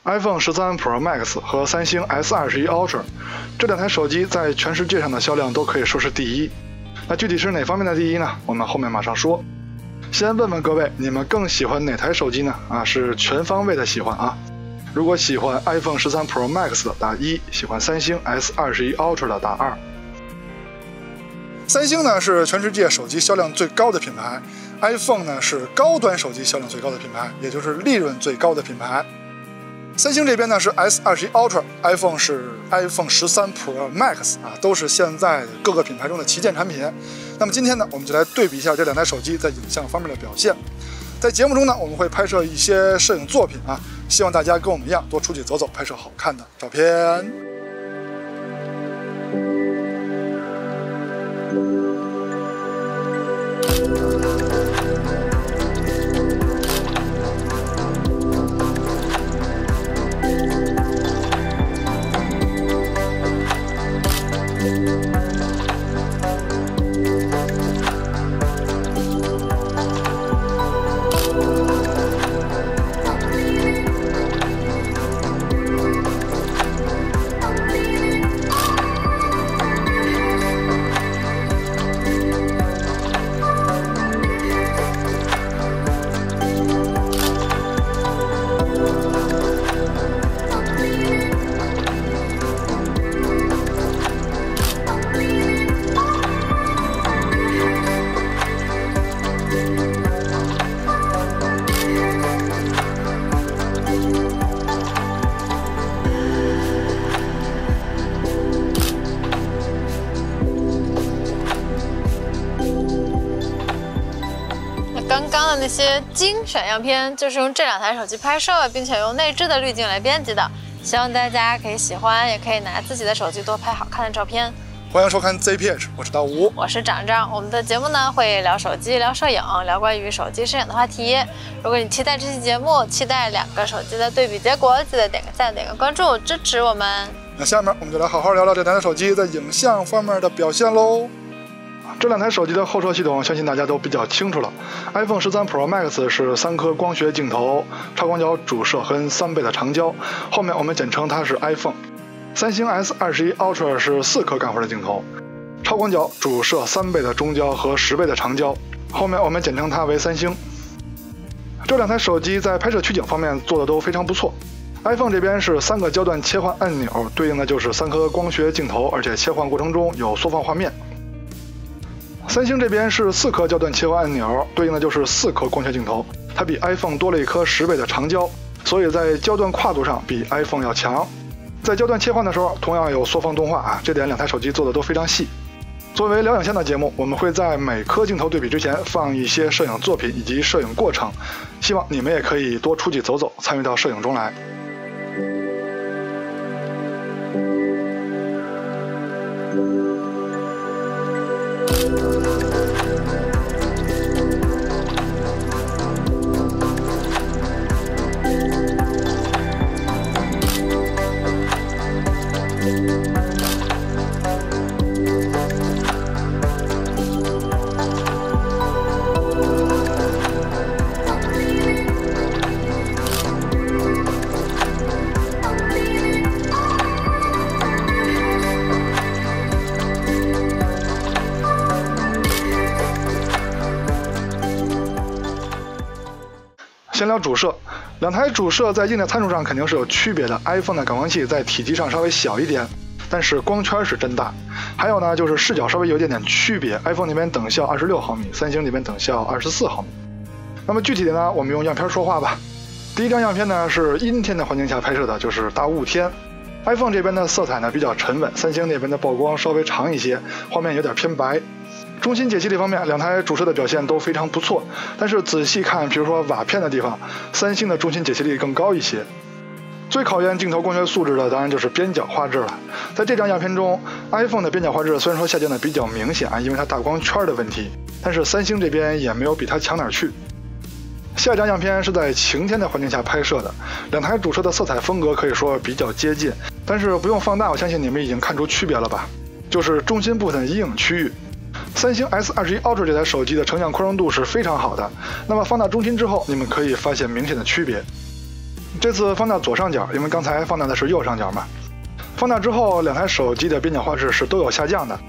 iPhone 13 Pro Max 和三星 S21 Ultra 这两台手机在全世界上的销量都可以说是第一。那具体是哪方面的第一呢？我们后面马上说。先问问各位，你们更喜欢哪台手机呢？是全方位的喜欢啊。如果喜欢 iPhone 13 Pro Max 的打1，喜欢三星 S21 Ultra 的打2。三星呢是全世界手机销量最高的品牌 ，iPhone 呢是高端手机销量最高的品牌，也就是利润最高的品牌。三星这边呢是 S21 Ultra，iPhone 是 iPhone 13 Pro Max 都是现在各个品牌中的旗舰产品。那么今天呢，我们就来对比一下这两台手机在影像方面的表现。在节目中呢，我们会拍摄一些摄影作品希望大家跟我们一样多出去走走，拍摄好看的照片。刚刚的那些精选样片就是用这两台手机拍摄，并且用内置的滤镜来编辑的，希望大家可以喜欢，也可以拿自己的手机多拍好看的照片。欢迎收看 ZPH， 我是大吴，我是长长。我们的节目呢会聊手机、聊摄影、聊关于手机摄影的话题。如果你期待这期节目，期待两个手机的对比结果，记得点个赞、点个关注，支持我们。那下面我们就来好好聊聊这两台手机在影像方面的表现喽。这两台手机的后摄系统，相信大家都比较清楚了。iPhone 13 Pro Max 是3颗光学镜头、超广角主摄和3倍的长焦，后面我们简称它是 iPhone。三星 S21 Ultra 是4颗干活的镜头，超广角主摄3倍的中焦和10倍的长焦，后面我们简称它为三星。这两台手机在拍摄取景方面做的都非常不错。iPhone 这边是3个焦段切换按钮，对应的就是3颗光学镜头，而且切换过程中有缩放画面。三星这边是4颗焦段切换按钮，对应的就是4颗光学镜头，它比 iPhone 多了1颗10倍的长焦，所以在焦段跨度上比 iPhone 要强。在焦段切换的时候，同样有缩放动画这点两台手机做的都非常细。作为聊影像的节目，我们会在每颗镜头对比之前放一些摄影作品以及摄影过程，希望你们也可以多出去走走，参与到摄影中来。先聊主摄，两台主摄在硬件参数上肯定是有区别的。iPhone 的感光器在体积上稍微小一点，但是光圈是真大。还有呢，就是视角稍微有一点点区别 ，iPhone 那边等效26毫米，三星那边等效24毫米。那么具体的呢，我们用样片说话吧。第一张样片呢是阴天的环境下拍摄的，就是大雾天。iPhone 这边的色彩呢比较沉稳，三星那边的曝光稍微长一些，画面有点偏白。中心解析力方面，两台主摄的表现都非常不错，但是仔细看，比如说瓦片的地方，三星的中心解析力更高一些。最考验镜头光学素质的当然就是边角画质了。在这张样片中 ，iPhone 的边角画质虽然说下降的比较明显因为它大光圈的问题，但是三星这边也没有比它强哪儿去。下一张样片是在晴天的环境下拍摄的，两台主摄的色彩风格可以说比较接近，但是不用放大，我相信你们已经看出区别了吧？就是中心部分阴影区域。三星 S21 Ultra 这台手机的成像宽容度是非常好的，那么放大中心之后，你们可以发现明显的区别。这次放大左上角，因为刚才放大的是右上角嘛。放大之后，两台手机的边角画质是都有下降的，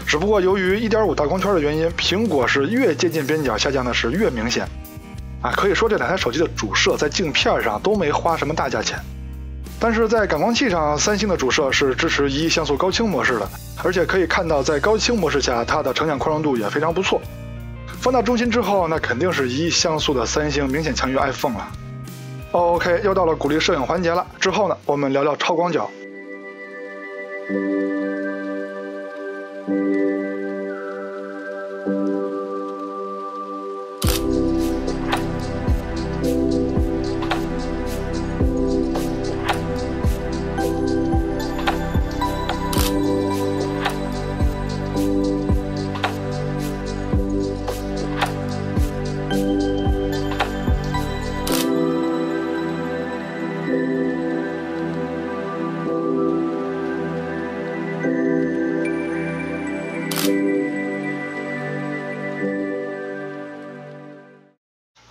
只不过由于 1.5 大光圈的原因，苹果是越接近边角下降的是越明显。可以说这两台手机的主摄在镜片上都没花什么大价钱。但是在感光器上，三星的主摄是支持1亿像素高清模式的，而且可以看到在高清模式下，它的成像宽容度也非常不错。放大中心之后，那肯定是1亿像素的三星明显强于 iPhone 了。OK， 又到了鼓励摄影环节了。之后呢，我们聊聊超广角。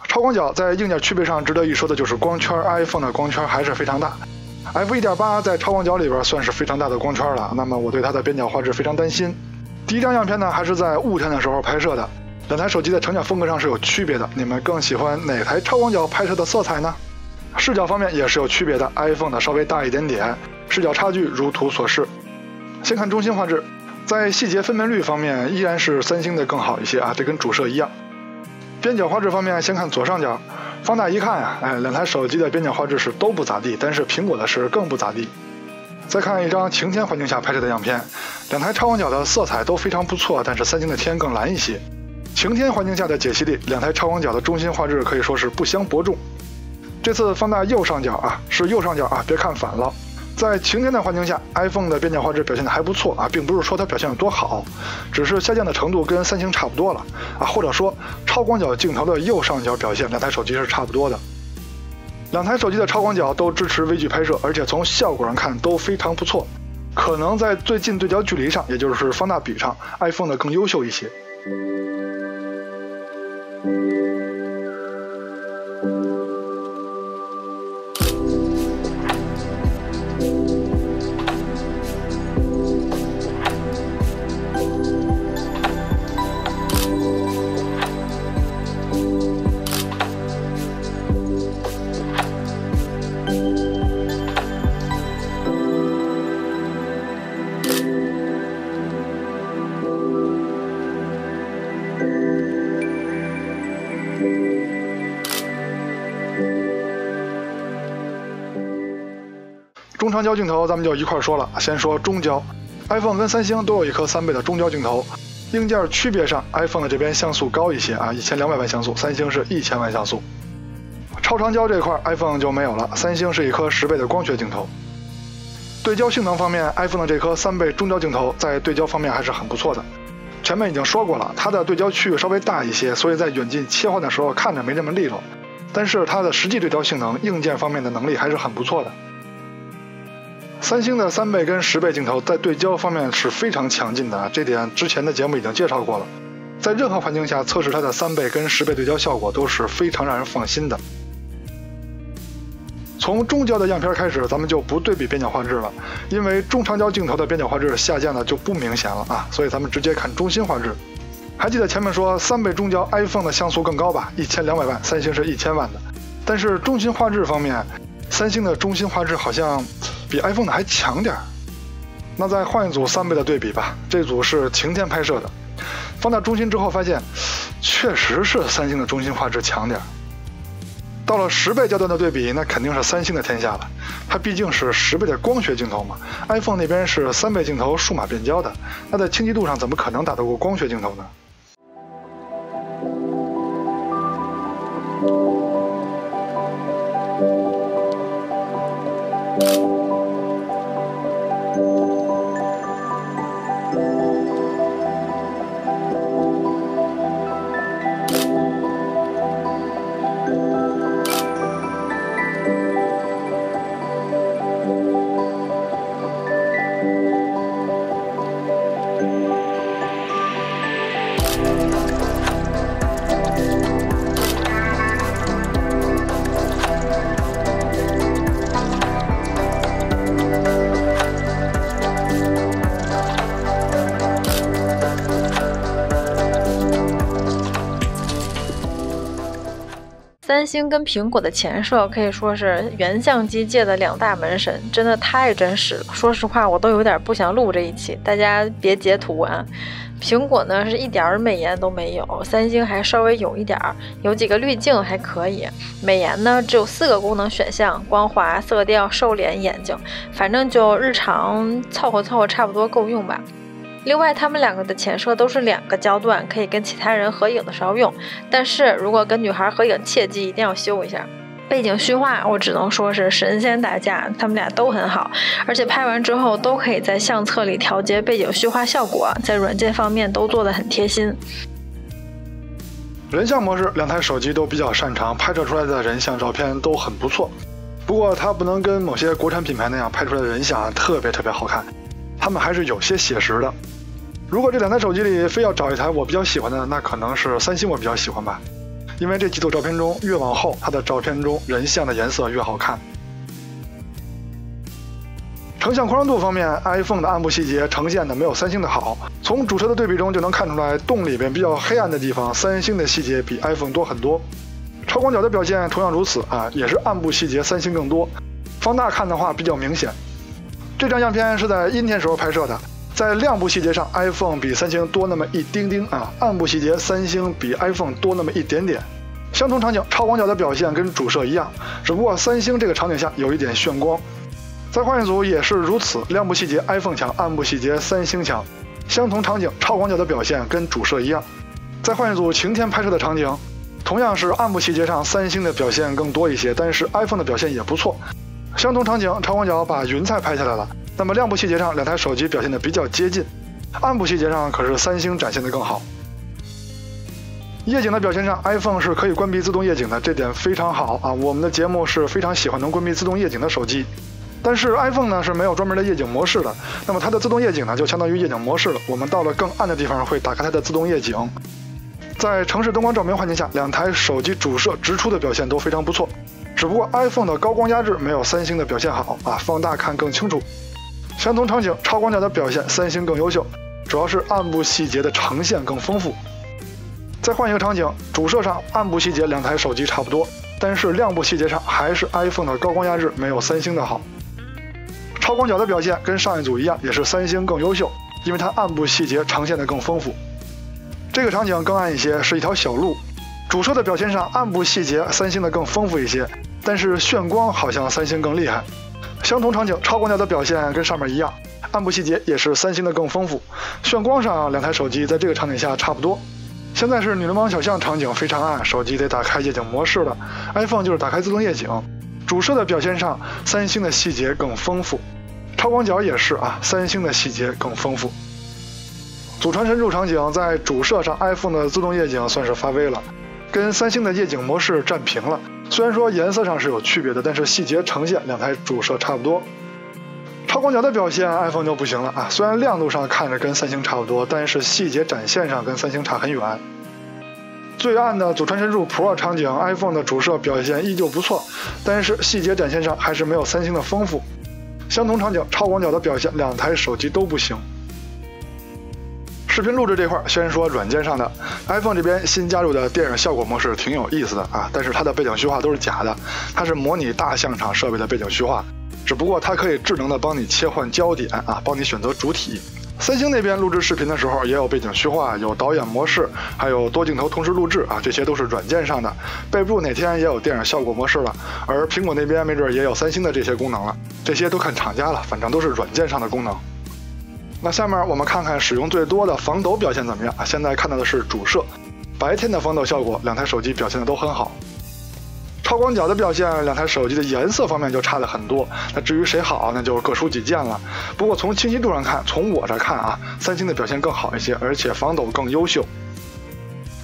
超广角在硬件区别上值得一说的就是光圈 ，iPhone 的光圈还是非常大。f1.8 在超广角里边算是非常大的光圈了，那么我对它的边角画质非常担心。第一张样片呢还是在雾天的时候拍摄的，两台手机的成像风格上是有区别的，你们更喜欢哪台超广角拍摄的色彩呢？视角方面也是有区别的 ，iPhone 的稍微大一点点，视角差距如图所示。先看中心画质，在细节分辨率方面依然是三星的更好一些这跟主摄一样。边角画质方面，先看左上角，放大一看两台手机的边角画质是都不咋地，但是苹果的是更不咋地。再看一张晴天环境下拍摄的样片，两台超广角的色彩都非常不错，但是三星的天更蓝一些。晴天环境下的解析力，两台超广角的中心画质可以说是不相伯仲。这次放大右上角是右上角别看反了。在晴天的环境下 ，iPhone 的边角画质表现的还不错并不是说它表现有多好，只是下降的程度跟三星差不多了或者说超广角镜头的右上角表现，两台手机是差不多的。两台手机的超广角都支持微距拍摄，而且从效果上看都非常不错。可能在最近对焦距离上，也就是放大比上 ，iPhone 的更优秀一些。中长焦镜头咱们就一块说了，先说中焦。iPhone 跟三星都有一颗3倍的中焦镜头，硬件区别上 ，iPhone 的这边像素高一些1200万像素，三星是1000万像素。超长焦这块 iPhone 就没有了，三星是一颗10倍的光学镜头。对焦性能方面 ，iPhone 的这颗3倍中焦镜头在对焦方面还是很不错的。前面已经说过了，它的对焦区域稍微大一些，所以在远近切换的时候看着没这么利落，但是它的实际对焦性能、硬件方面的能力还是很不错的。三星的3倍跟10倍镜头在对焦方面是非常强劲的，这点之前的节目已经介绍过了。在任何环境下测试它的3倍跟10倍对焦效果都是非常让人放心的。从中焦的样片开始，咱们就不对比边角画质了，因为中长焦镜头的边角画质下降的就不明显了所以咱们直接看中心画质。还记得前面说3倍中焦 iPhone 的像素更高吧，1200万，三星是1000万的。但是中心画质方面，三星的中心画质好像比 iPhone 的还强点。那再换一组3倍的对比吧，这组是晴天拍摄的，放大中心之后发现，确实是三星的中心画质强点。到了10倍焦段的对比，那肯定是三星的天下了，它毕竟是10倍的光学镜头嘛 ，iPhone 那边是3倍镜头数码变焦的，那在清晰度上怎么可能打得过光学镜头呢？三星跟苹果的前摄可以说是原相机界的2大门神，真的太真实了。说实话，我都有点不想录这一期，大家别截图啊。苹果呢是一点美颜都没有，三星还稍微有一点，有几个滤镜还可以。美颜呢只有4个功能选项：光滑、色调、瘦脸、眼睛，反正就日常凑合差不多够用吧。另外，他们2个的前摄都是2个焦段，可以跟其他人合影的时候用。但是如果跟女孩合影，切记一定要修一下。背景虚化我只能说是神仙打架，他们俩都很好，而且拍完之后都可以在相册里调节背景虚化效果，在软件方面都做得很贴心。人像模式2台手机都比较擅长，拍摄出来的人像照片都很不错。不过它不能跟某些国产品牌那样拍出来的人像特别好看，他们还是有些写实的。如果这2台手机里非要找一台我比较喜欢的，那可能是三星我比较喜欢吧。因为这几组照片中，越往后它的照片中人像的颜色越好看。成像宽容度方面 ，iPhone 的暗部细节呈现的没有三星的好。从主摄的对比中就能看出来，洞里边比较黑暗的地方，三星的细节比 iPhone 多很多。超广角的表现同样如此啊，也是暗部细节三星更多。放大看的话比较明显。这张样片是在阴天时候拍摄的。在亮部细节上 ，iPhone 比三星多那么一丁丁啊，暗部细节三星比 iPhone 多那么一点点。相同场景，超广角的表现跟主摄一样，只不过三星这个场景下有一点眩光。再换一组也是如此，亮部细节 iPhone 强，暗部细节三星强。相同场景，超广角的表现跟主摄一样。再换一组晴天拍摄的场景，同样是暗部细节上三星的表现更多一些，但是 iPhone 的表现也不错。相同场景，超广角把云彩拍下来了。那么亮部细节上2台手机表现的比较接近，暗部细节上可是三星展现的更好。夜景的表现上 ，iPhone 是可以关闭自动夜景的，这点非常好啊。我们的节目是非常喜欢能关闭自动夜景的手机，但是 iPhone 呢是没有专门的夜景模式的。那么它的自动夜景呢就相当于夜景模式了。我们到了更暗的地方会打开它的自动夜景。在城市灯光照明环境下，2台手机主摄直出的表现都非常不错。只不过 iPhone 的高光压制没有三星的表现好啊，放大看更清楚。相同场景，超广角的表现三星更优秀，主要是暗部细节的呈现更丰富。再换一个场景，主摄上暗部细节2台手机差不多，但是亮部细节上还是 iPhone 的高光压制没有三星的好。超广角的表现跟上一组一样，也是三星更优秀，因为它暗部细节呈现的更丰富。这个场景更暗一些，是一条小路。主摄的表现上暗部细节三星的更丰富一些，但是眩光好像三星更厉害。相同场景，超广角的表现跟上面一样，暗部细节也是三星的更丰富。眩光上2台手机在这个场景下差不多。现在是女流氓小巷场景非常暗，手机得打开夜景模式了。iPhone 就是打开自动夜景。主摄的表现上，三星的细节更丰富。超广角也是啊，三星的细节更丰富。祖传神助场景在主摄上 ，iPhone 的自动夜景算是发威了，跟三星的夜景模式战平了。虽然说颜色上是有区别的，但是细节呈现2台主摄差不多。超广角的表现 iPhone 就不行了啊，虽然亮度上看着跟三星差不多，但是细节展现上跟三星差很远。最暗的祖传神助 Pro 场景 ，iPhone 的主摄表现依旧不错，但是细节展现上还是没有三星的丰富。相同场景，超广角的表现2台手机都不行。视频录制这块先说软件上的 ，iPhone 这边新加入的电影效果模式挺有意思的啊，但是它的背景虚化都是假的，它是模拟大相场设备的背景虚化，只不过它可以智能的帮你切换焦点啊，帮你选择主体。三星那边录制视频的时候也有背景虚化，有导演模式，还有多镜头同时录制啊，这些都是软件上的。备不住哪天也有电影效果模式了，而苹果那边没准也有三星的这些功能了，这些都看厂家了，反正都是软件上的功能。那下面我们看看使用最多的防抖表现怎么样。现在看到的是主摄，白天的防抖效果2台手机表现的都很好。超广角的表现2台手机的颜色方面就差了很多，那至于谁好那就各抒己见了。不过从清晰度上看，从我这看啊，三星的表现更好一些，而且防抖更优秀。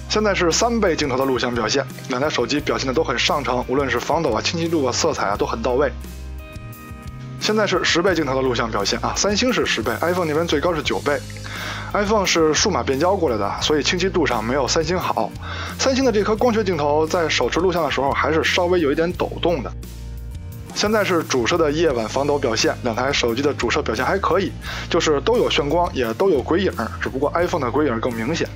现在是3倍镜头的录像表现，2台手机表现的都很上乘，无论是防抖啊、清晰度啊、色彩啊都很到位。现在是10倍镜头的录像表现啊，三星是10倍 ，iPhone 那边最高是9倍。iPhone 是数码变焦过来的，所以清晰度上没有三星好。三星的这颗光学镜头在手持录像的时候还是稍微有一点抖动的。现在是主摄的夜晚防抖表现，2台手机的主摄表现还可以，就是都有眩光，也都有鬼影，只不过 iPhone 的鬼影更明显。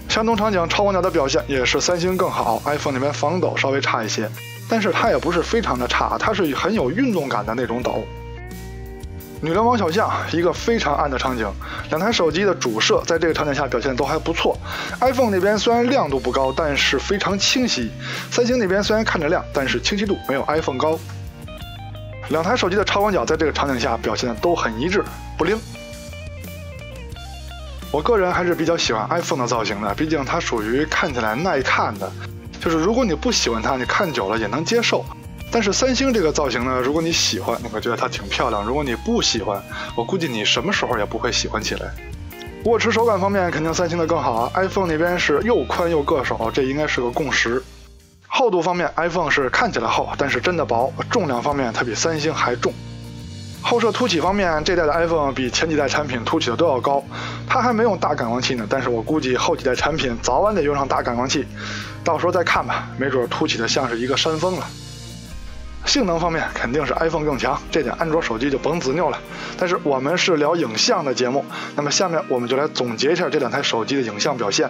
相同场景超广角的表现也是三星更好 ，iPhone 那边防抖稍微差一些，但是它也不是非常的差，它是很有运动感的那种抖。女流氓小象，一个非常暗的场景，两台手机的主摄在这个场景下表现都还不错。iPhone 那边虽然亮度不高，但是非常清晰；三星那边虽然看着亮，但是清晰度没有 iPhone 高。两台手机的超广角在这个场景下表现的都很一致，不灵。我个人还是比较喜欢 iPhone 的造型的，毕竟它属于看起来耐看的，就是如果你不喜欢它，你看久了也能接受。但是三星这个造型呢，如果你喜欢，你会觉得它挺漂亮；如果你不喜欢，我估计你什么时候也不会喜欢起来。握持手感方面，肯定三星的更好啊。iPhone 那边是又宽又硌手，这应该是个共识。厚度方面 ，iPhone 是看起来厚，但是真的薄。重量方面，它比三星还重。后摄凸起方面，这代的 iPhone 比前几代产品凸起的都要高。它还没用大感光器呢，但是我估计后几代产品早晚得用上大感光器，到时候再看吧，没准凸起的像是一个山峰了。性能方面肯定是 iPhone 更强，这点安卓手机就甭执拗了。但是我们是聊影像的节目，那么下面我们就来总结一下这两台手机的影像表现。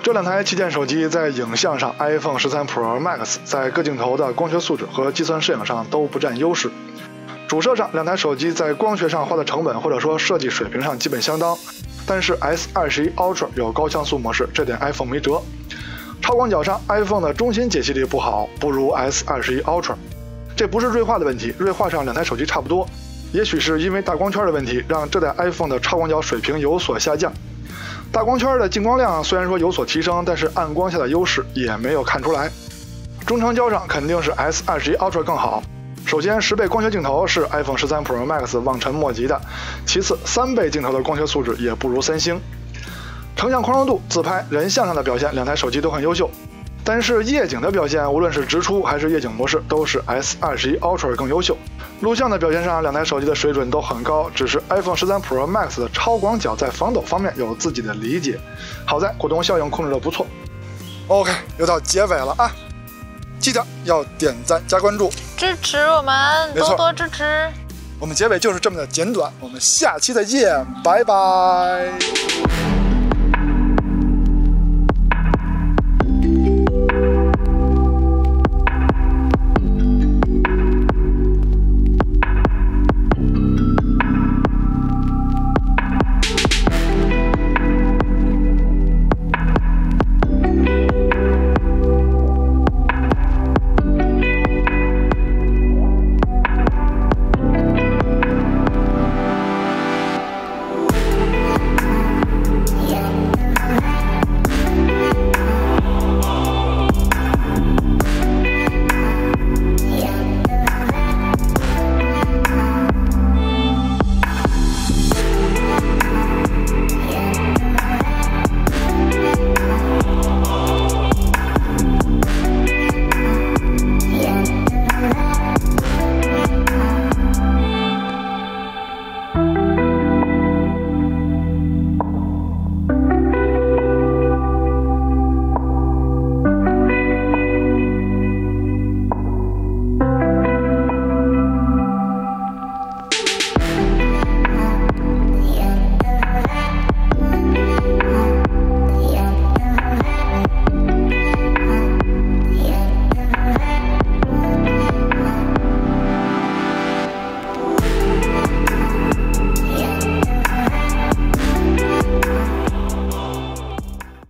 这两台旗舰手机在影像上 ，iPhone 13 Pro Max 在各镜头的光学素质和计算摄影上都不占优势。主摄上，两台手机在光学上花的成本或者说设计水平上基本相当，但是 S21 Ultra 有高像素模式，这点 iPhone 没辙。超广角上 ，iPhone 的中心解析力不好，不如 S21 Ultra。这不是锐化的问题，锐化上两台手机差不多，也许是因为大光圈的问题，让这代 iPhone 的超广角水平有所下降。大光圈的进光量虽然说有所提升，但是暗光下的优势也没有看出来。中长焦上肯定是 S21 Ultra 更好。首先10倍光学镜头是 iPhone 13 Pro Max 望尘莫及的，其次3倍镜头的光学素质也不如三星。成像宽容度、自拍、人像上的表现，两台手机都很优秀。但是夜景的表现，无论是直出还是夜景模式，都是 S21 Ultra 更优秀。录像的表现上，两台手机的水准都很高，只是 iPhone 13 Pro Max 的超广角在防抖方面有自己的理解，好在果冻效应控制得不错。OK， 又到结尾了啊！记得要点赞加关注，支持我们，多多支持。我们结尾就是这么的简短，我们下期再见，拜拜。